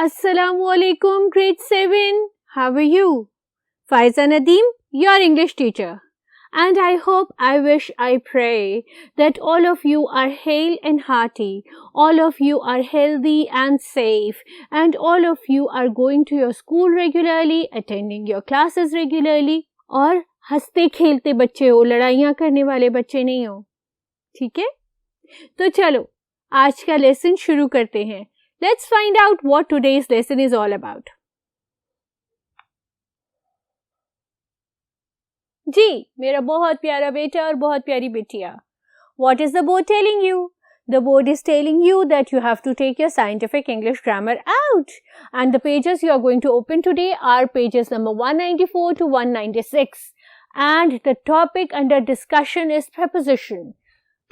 Assalamualaikum grade 7. How are you? Faiza Nadeem, your English teacher. And I hope, I wish, I pray that all of you are hale and hearty, all of you are healthy and safe, and all of you are going to your school regularly, attending your classes regularly, और हंसते खेलते बच्चे हो, लड़ाइयाँ करने वाले बच्चे नहीं हो. ठीक है? तो चलो आज का लेसन शुरू करते हैं. Let's find out what today's lesson is all about. जी, मेरा बहुत प्यारा बेटा और बहुत प्यारी बेटिया. What is the board telling you? The board is telling you that you have to take your scientific English grammar out. And the pages you are going to open today are pages number 194 to 196. And the topic under discussion is preposition.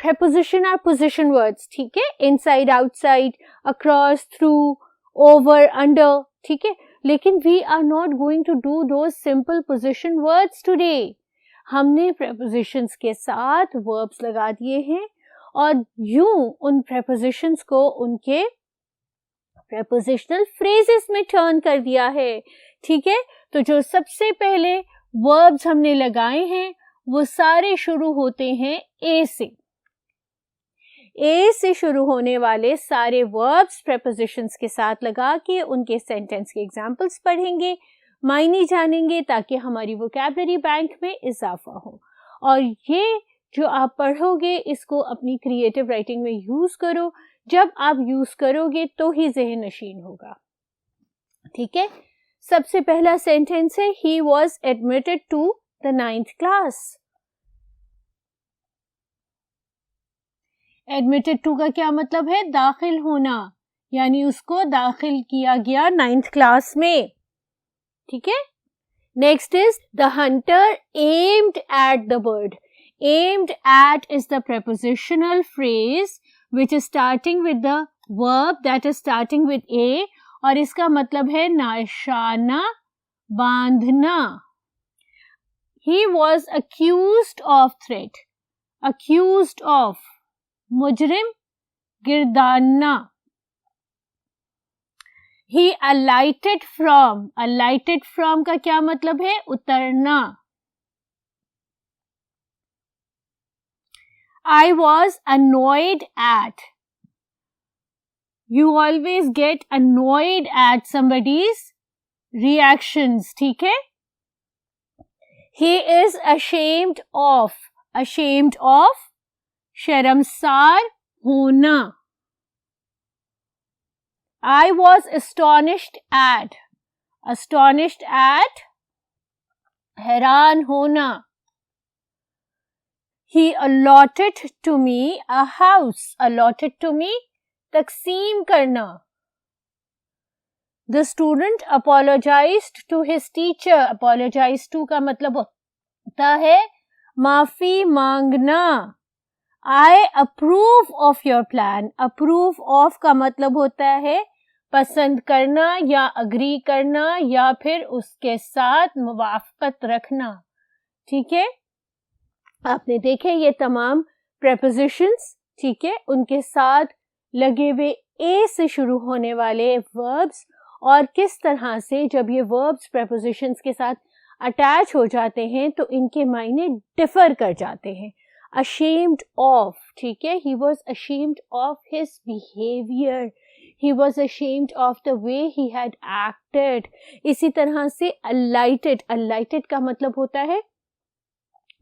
Preposition are position words, ठीक है? Inside, outside, across, through, over, under, ठीक है? लेकिन we are not going to do those simple position words today. हमने prepositions के साथ verbs लगा दिए हैं और यूं उन prepositions को उनके prepositional phrases में turn कर दिया है, ठीक है? तो जो सबसे पहले verbs हमने लगाए हैं वो सारे शुरू होते हैं A से. ए से शुरू होने वाले सारे verbs prepositions के साथ लगा के उनके sentence के examples पढ़ेंगे, मायने जानेंगे ताकि हमारी vocabulary बैंक में इजाफा हो. और ये जो आप पढ़ोगे इसको अपनी creative writing में यूज़ करो. जब आप यूज़ करोगे तो ही ज़हन नशीन होगा. ठीक है? सबसे पहला sentence है He was admitted to the 9th class. Admitted to का क्या मतलब है? दाखिल होना, यानी उसको दाखिल किया गया 9th क्लास में. ठीक है? Next is the Hunter aimed at the bird. Aimed at is the prepositional phrase which is starting with the verb that is starting with a और इसका मतलब है निशाना बांधना. He was accused of threat. Accused of मुजरिम गिरदाना. He alighted from. Alighted from का क्या मतलब है? उतरना. I was annoyed at. You always get annoyed at somebody's reactions. ठीक है? He is ashamed of. Ashamed of शर्मसार होना. I was astonished at. Astonished at हैरान होना. He allotted to me a house. Allotted to me तकसीम करना. The student apologized to his teacher. Apologize to का मतलब होता है माफी मांगना. I approve of your plan. Approve of का मतलब होता है पसंद करना या अग्री करना या फिर उसके साथ मुवाफकत रखना. ठीक है? आपने देखे ये तमाम prepositions, ठीक है, उनके साथ लगे हुए A से शुरू होने वाले verbs और किस तरह से जब ये verbs prepositions के साथ अटैच हो जाते हैं तो इनके मायने डिफर कर जाते हैं. Ashamed of, ठीक है? He was ashamed of his behavior. He was ashamed of the way he had acted. इसी तरह से alighted. Alighted का मतलब होता है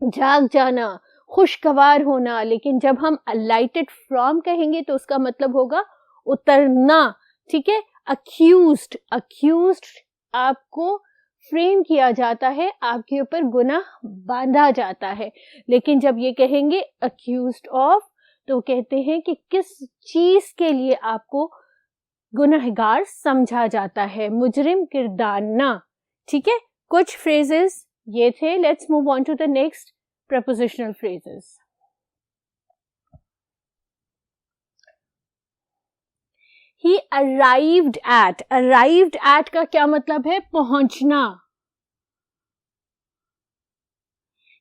जाग जाना, खुशगवार होना. लेकिन जब हम alighted from कहेंगे तो उसका मतलब होगा उतरना. ठीक है? Accused. Accused आपको फ्रेम किया जाता है, आपके ऊपर गुनाह बांधा जाता है. लेकिन जब ये कहेंगे accused of तो कहते हैं कि किस चीज के लिए आपको गुनहगार समझा जाता है, मुजरिम गिरदाना. ठीक है? कुछ phrases ये थे. Let's move on to the next prepositional phrases. He arrived at. Arrived at का क्या मतलब है? पहुंचना.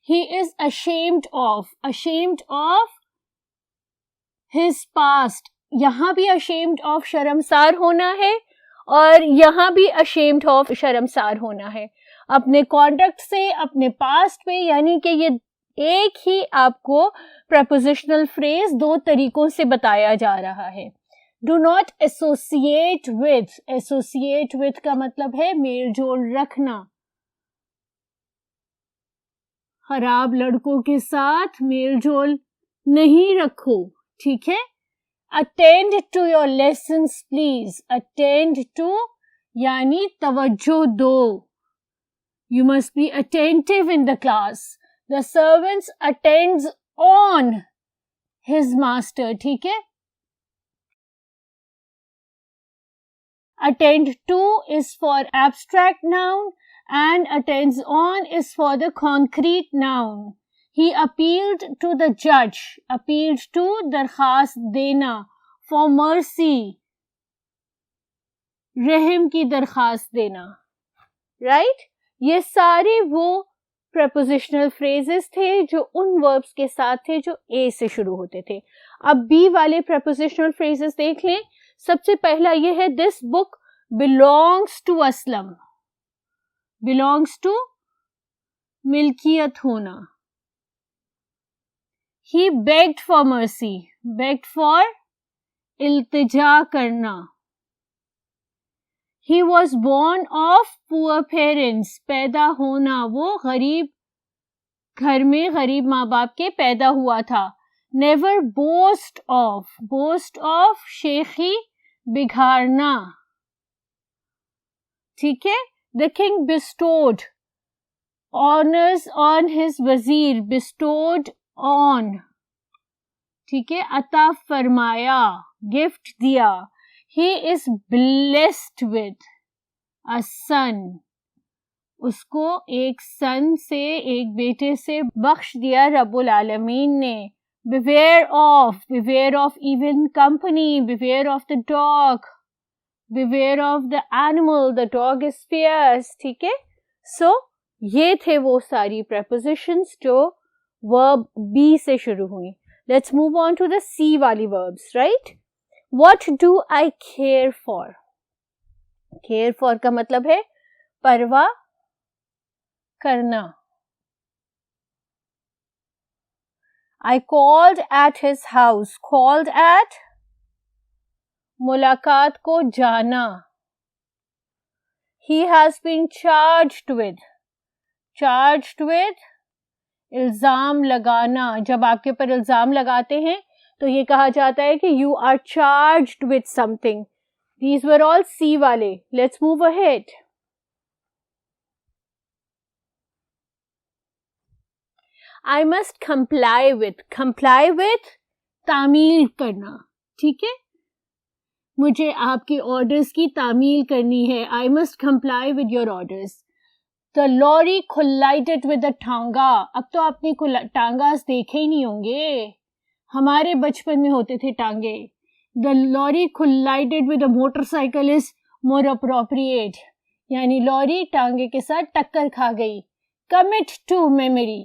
He is ashamed of. Ashamed of his past. यहाँ भी ashamed of शर्मसार होना है और यहाँ भी ashamed of शर्मसार होना है अपने कॉन्डक्ट से, अपने पास्ट पे, यानी कि ये एक ही आपको प्रपोजिशनल फ्रेज दो तरीकों से बताया जा रहा है. Do not associate with, associate with का मतलब है मेल जोल रखना. खराब लड़कों के साथ मेल जोल नहीं रखो, ठीक है. Attend to your lessons please. Attend to यानी तवज्जो दो. You must be attentive in the class. The servants attends on his master, ठीक है. Attend to is for abstract noun and attends on is for the concrete noun. He appealed to the judge. Appealed to दरखास्त देना. For mercy, रहम की दरखास्त देना. Right? ये सारे वो prepositional phrases थे जो उन verbs के साथ थे जो A से शुरू होते थे. अब B वाले prepositional phrases देख लें. सबसे पहला ये है this book belongs to Aslam. Belongs to मिल्कियत होना. He begged for mercy. Begged for इल्तिजा करना. He was born of poor parents. पैदा होना, वो गरीब घर में गरीब माँ बाप के पैदा हुआ था. Never boast of. Boast of शेखी बिगाड़ना, ठीक है. The king bestowed honours on his wazir. Bestowed on, ठीक है. अता फरमाया, गिफ्ट दिया. He is blessed with a son. उसको एक सन से, एक बेटे से बख्श दिया रब्बुल आलमीन ने. Beware of even company, beware of the dog, beware of the animal, the dog is fierce, ठीक है. So, ये थे वो सारी prepositions जो verb B से शुरू हुई. Let's move on to the C वाली verbs, right? What do I care for? Care for का मतलब है परवाह करना. I called at his house. Called at मुलाकात को जाना. He has been charged with. Charged with इल्जाम लगाना. जब आपके ऊपर इल्जाम लगाते हैं तो ये कहा जाता है कि you are charged with something. These were all C वाले. Let's move ahead. I must comply with. Comply with तामील करना, ठीक है. मुझे आपके ऑर्डर्स की तामील करनी है. I must comply with your orders. The lorry collided with the टांगा. अब तो आपने टांगास देखे ही नहीं होंगे. हमारे बचपन में होते थे टांगे. The lorry collided with a motorcycle is more appropriate. यानी लॉरी टांगे के साथ टक्कर खा गई. Commit to memory.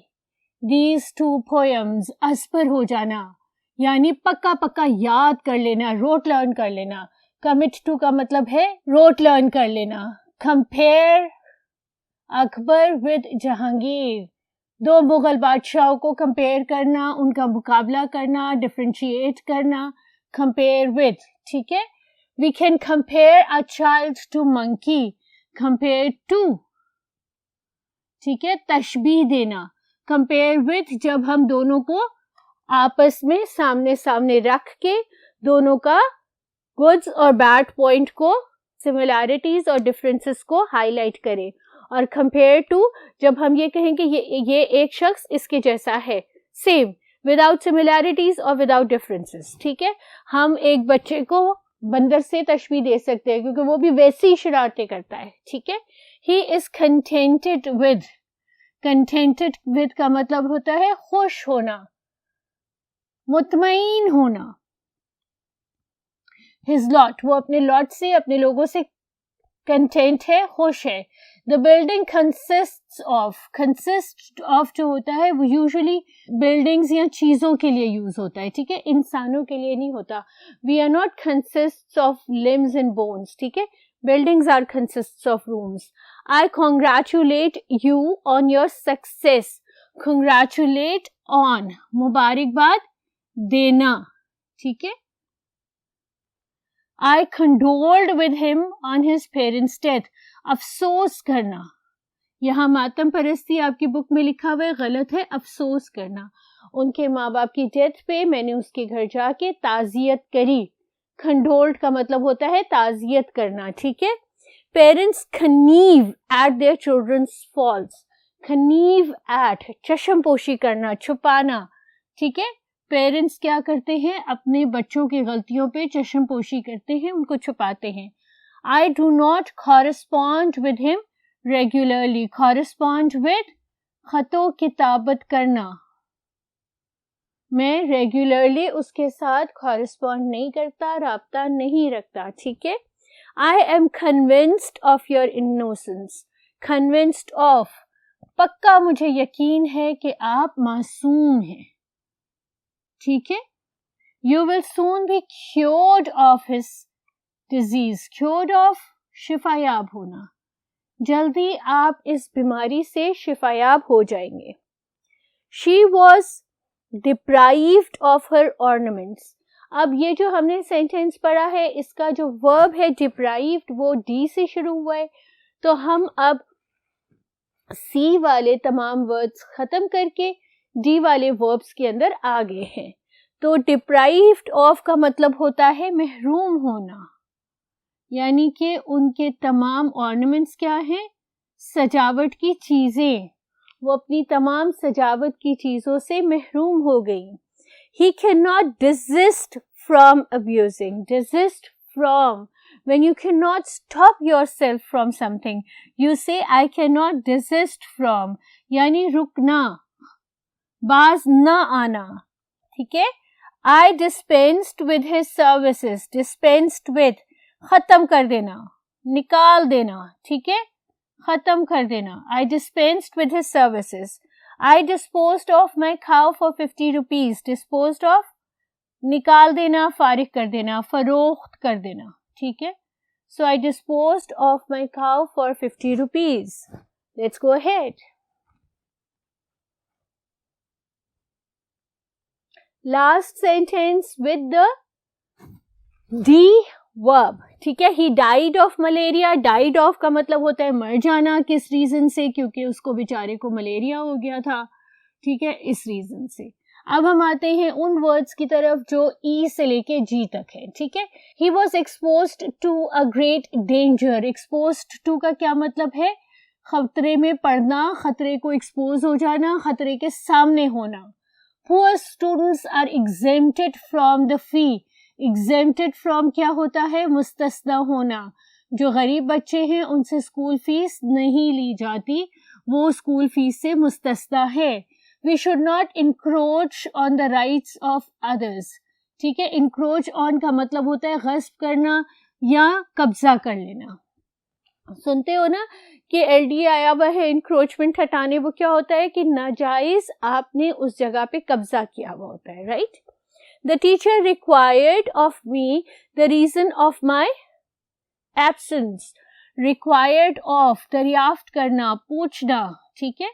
These two poems, अस्पर हो जाना, यानी पक्का पक्का याद कर लेना, रोट लर्न कर लेना. Commit to का मतलब है रोट लर्न कर लेना. Compare Akbar with Jahangir. दो मुगल बादशाहों को कंपेयर करना, उनका मुकाबला करना, डिफरेंशिएट करना. Compare with, ठीक है. We can compare a child to monkey. Compare to, ठीक है. तशबीह देना. कंपेयर विथ जब हम दोनों को आपस में सामने सामने रख के दोनों का गुड्स और बैड पॉइंट को, सिमिलैरिटीज और डिफरेंसेस को हाईलाइट करें. और कंपेयर टू जब हम ये कहें कि ये एक शख्स इसके जैसा है, सेम, विदाउट सिमिलैरिटीज और विदाउट डिफरेंसेस, ठीक है. हम एक बच्चे को बंदर से तशबीह दे सकते हैं क्योंकि वो भी वैसी शरारतें करता है, ठीक है. He is contented with. Contented with का मतलब होता है खुश होना, मुतमईन होना. हिज लॉट, वो अपने लॉट से, अपने लोगों से कंटेंट है, खुश है. द बिल्डिंग कंसिस्ट ऑफ जो होता है वो यूजुअली बिल्डिंग्स या चीजों के लिए यूज होता है, ठीक है. इंसानों के लिए नहीं होता. We are not consist of limbs and bones, ठीक है. Buildings are consists of rooms. I congratulate you on your success. Congratulate on, मुबारकबाद देना, ठीक है. I condoled with him on his parents' death. अफसोस करना. यहाँ मातम परस्ती आपकी बुक में लिखा हुआ है, गलत है. अफसोस करना. उनके माँ बाप की डेथ पे मैंने उसके घर जाके ताजियत करी. खंडोल्ड का मतलब होता है ताजियत करना, ठीक है. Parents connive at their childrens faults. Connive at, चश्मपोशी करना, छुपाना, ठीक है. पेरेंट्स क्या करते हैं, अपने बच्चों की गलतियों पे चश्मपोशी करते हैं, उनको छुपाते हैं. I do not correspond with him regularly. Correspond with, खतो किताबत करना. मैं रेगुलरली उसके साथ कॉरेस्पॉन्ड नहीं करता, राब्ता नहीं रखता, ठीक है. I am convinced of your innocence. Convinced of, पक्का मुझे यकीन है कि आप मासूम हैं, ठीक है. You will soon be cured of his disease. Cured of, शिफायाब होना. जल्दी आप इस बीमारी से शिफायाब हो जाएंगे. She was deprived of her ornaments. अब ये जो हमने सेंटेंस पढ़ा है, इसका जो वर्ब है deprived, वो डी से शुरू हुआ है. तो हम अब सी वाले तमाम वर्ड्स खत्म करके डी वाले वर्ब्स के अंदर आ गए हैं. तो deprived of का मतलब होता है महरूम होना, यानी कि उनके तमाम ऑर्नामेंट्स क्या हैं, सजावट की चीजें, वो अपनी तमाम सजावट की चीजों से महरूम हो गई. He cannot desist from abusing. Desist from, when you cannot stop yourself from something, you say I cannot desist from, यानी रुकना, बाज ना आना, ठीक है. I dispensed with his services. Dispensed with, खत्म कर देना, निकाल देना, ठीक है, खत्म कर देना. I dispensed with his services. I disposed of my cow for 50 rupees. Disposed of, निकाल देना, फारिग कर देना, फरोख्त कर देना, ठीक है. So I disposed of my cow for 50 rupees. Let's go ahead. Last sentence with the D verb, ठीक है. He died of malaria. Died of का मतलब होता है मर जाना. किस रीजन से, क्योंकि उसको बेचारे को मलेरिया हो गया था, ठीक है, इस रीजन से. अब हम आते हैं उन वर्ड्स की तरफ जो ई से लेके जी तक है, ठीक है. He was exposed to a great danger. Exposed to का क्या मतलब है, खतरे में पड़ना, खतरे को एक्सपोज हो जाना, खतरे के सामने होना. Poor students are exempted from the fee. Exempted from क्या होता है, मुस्तस्ना होना. जो गरीब बच्चे हैं उनसे स्कूल फीस नहीं ली जाती, वो स्कूल फीस से मुस्तस्ना है. We should not encroach on the rights of others. ठीक है. encroach on का मतलब होता है गस्ब करना या कब्जा कर लेना. सुनते हो ना कि एलडी आया हुआ है इंक्रोचमेंट हटाने. वो क्या होता है कि नाजायज आपने उस जगह पे कब्जा किया हुआ होता है, right. The teacher required of me the reason of my absence. Required of, दरियाफ्त करना, पूछना, ठीक है.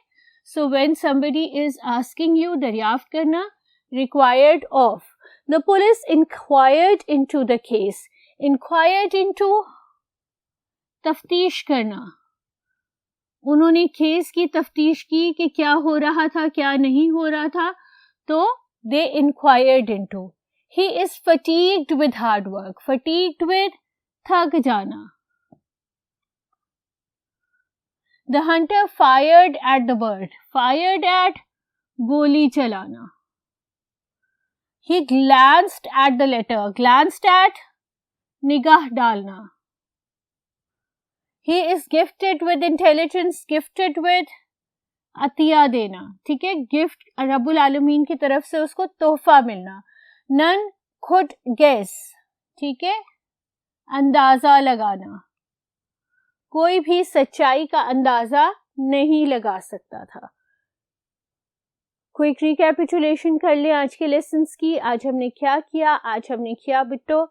So when somebody is asking you, दरियाफ्त करना, required of. The police inquired into the case. Inquired into, तफ्तीश करना. उन्होंने केस की तफ्तीश की कि क्या हो रहा था, क्या नहीं हो रहा था, तो they inquired into. He is fatigued with hard work. Fatigued with, थक जाना. The hunter fired at the bird. Fired at, गोली चलाना. He glanced at the letter. Glanced at, निगाह डालना. He is gifted with intelligence. Gifted with, Atiya देना, ठीक है. Gift रब्बुल आलमीन की तरफ से उसको तोहफा मिलना. None could guess, ठीक है, अंदाजा लगाना. कोई भी सच्चाई का अंदाजा नहीं लगा सकता था. क्विक रिकैपिचुलेशन कर ले आज के लेसन्स की. आज हमने क्या किया, आज हमने किया बिट्टो,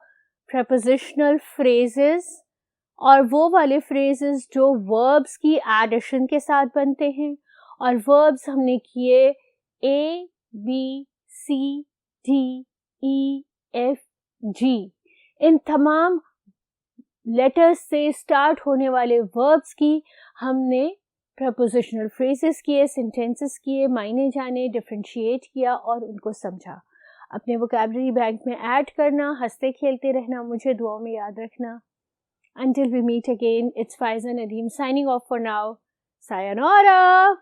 प्रपोजिशनल फ्रेजेस और वो वाले फ्रेजेस जो वर्ब्स की एडिशन के साथ बनते हैं, और वर्ब्स हमने किए A, B, C, D, E, F, G। इन तमाम लेटर्स से स्टार्ट होने वाले वर्ब्स की हमने प्रपोजिशनल फ्रेजेस किए, सेंटेंसेस किए, मायने जाने, डिफरेंशिएट किया और उनको समझा। अपने वोकैबुलरी बैंक में ऐड करना, हंसते खेलते रहना, मुझे दुआओं में याद रखना। Until we meet again, it's Faiza Nadeem signing off for now. Sayonara!